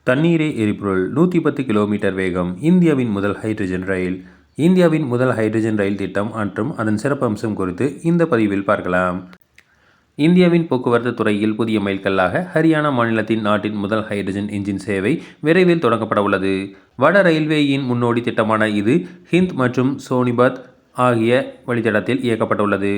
தண்ணீரே எரிபொருள் 110 கிலோமீட்டர் வேகம் இந்தியாவின் முதல் ஹைட்ரஜன் ரயில். இந்தியாவின் முதல் ஹைட்ரஜன் ரயில் திட்டம் மற்றும் அதன் சிறப்பம்சம் குறித்து இந்த பதிவில் பார்க்கலாம். இந்தியாவின் போக்குவரத்து துறையில் புதிய மைல்கல்லாக ஹரியானா மாநிலத்தின் நாட்டின் முதல் ஹைட்ரஜன் என்ஜின் சேவை விரைவில் தொடங்கப்பட உள்ளது. வட ரயில்வேயின் முன்னோடி திட்டமான இது ஹிந்த் மற்றும் சோனிபத் ஆகிய வழித்தடத்தில் இயக்கப்பட்டுள்ளது.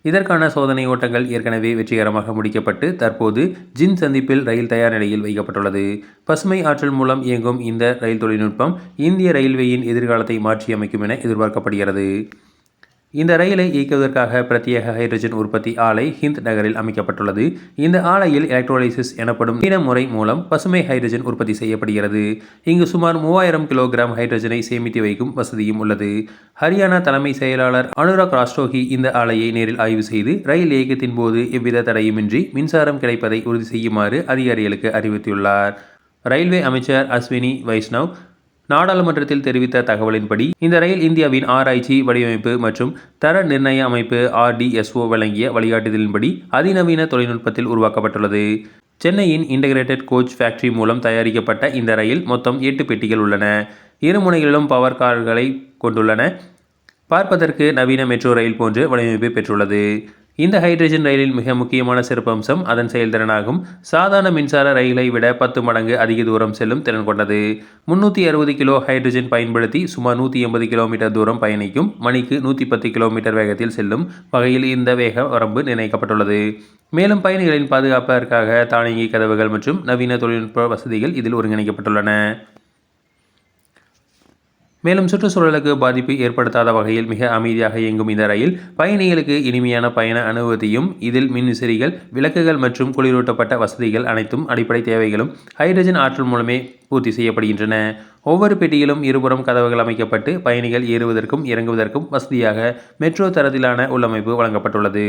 இதற்கான சோதனை ஓட்டங்கள் ஏற்கனவே வெற்றிகரமாக முடிக்கப்பட்டு தற்போது ஜின் சந்திப்பில் ரயில் தயார் நிலையில் வைக்கப்பட்டுள்ளது. பசுமை ஆற்றல் மூலம் இயங்கும் இந்த ரயில் தொழில்நுட்பம் இந்திய ரயில்வேயின் எதிர்காலத்தை மாற்றியமைக்கும் என எதிர்பார்க்கப்படுகிறது. இந்த ரயிலை இயக்குவதற்காக பிரத்யேக ஹைட்ரஜன் உற்பத்தி ஆலை ஹிந்த் நகரில் அமைக்கப்பட்டுள்ளது. இந்த ஆலையில் எலக்ட்ரோலைசிஸ் எனப்படும் நவீன முறை மூலம் பசுமை ஹைட்ரஜன் உற்பத்தி செய்யப்படுகிறது. இங்கு சுமார் 3000 கிலோகிராம் ஹைட்ரஜனை சேமித்து வைக்கும் வசதியும் உள்ளது. ஹரியானா தலைமை செயலாளர் அனுராக் ராஸ்டோகி இந்த ஆலையை நேரில் ஆய்வு செய்து ரயில் இயக்கத்தின் போது எவ்வித தடையுமின்றி மின்சாரம் கிடைப்பதை உறுதி செய்யுமாறு அதிகாரிகளுக்கு அறிவுறுத்தியுள்ளார். ரயில்வே அமைச்சர் அஸ்வினி வைஷ்ணவ் நாடாளுமன்றத்தில் தெரிவித்த தகவலின்படி இந்த ரயில் இந்தியாவின் ஆராய்ச்சி, வடிவமைப்பு மற்றும் தர நிர்ணய அமைப்பு RDSO வழங்கிய வழிகாட்டுதலின்படி அதிநவீன தொழில்நுட்பத்தில் உருவாக்கப்பட்டுள்ளது. சென்னையின் இன்டகிரேட்டட் கோச் ஃபேக்டரி மூலம் தயாரிக்கப்பட்ட இந்த ரயில் மொத்தம் 8 பெட்டிகள் உள்ளன. இரு முனைகளிலும் பவர் கார்களை கொண்டுள்ளன. பார்ப்பதற்கு நவீன மெட்ரோ ரயில் போன்று வடிவமைப்பு பெற்றுள்ளது. இந்த ஹைட்ரஜன் ரயிலின் மிக முக்கியமான சிறப்பம்சம் அதன் செயல்திறனாகும். சாதாரண மின்சார ரயிலை விட 10 மடங்கு அதிக தூரம் செல்லும் திறன் கொண்டது. 360 கிலோ ஹைட்ரஜன் பயன்படுத்தி சுமார் 180 கிலோமீட்டர் தூரம் பயணிக்கும். மணிக்கு 110 கிலோமீட்டர் வேகத்தில் செல்லும் வகையில் இந்த வேக வரம்பு நிர்ணயிக்கப்பட்டுள்ளது. மேலும் பயணிகளின் பாதுகாப்பிற்காக தானியங்கி கதவுகள் மற்றும் நவீன தொழில்நுட்ப வசதிகள் இதில் ஒருங்கிணைக்கப்பட்டுள்ளன. மேலும் சுற்றுச்சூழலுக்கு பாதிப்பு ஏற்படுத்தாத வகையில் மிக அமைதியாக இயங்கும் இந்த ரயில் பயணிகளுக்கு இனிமையான பயண அனுபவத்தையும் இதில் மின்விசிறிகள், விளக்குகள் மற்றும் குளிரூட்டப்பட்ட வசதிகள் அனைத்தும் அடிப்படை தேவைகளும் ஹைட்ரஜன் ஆற்றல் மூலமே பூர்த்தி செய்யப்படுகின்றன. ஒவ்வொரு பெட்டியிலும் இருபுறம் கதவுகள் அமைக்கப்பட்டு பயணிகள் ஏறுவதற்கும் இறங்குவதற்கும் வசதியாக மெட்ரோ தரத்திலான உள்ளமைப்பு வழங்கப்பட்டுள்ளது.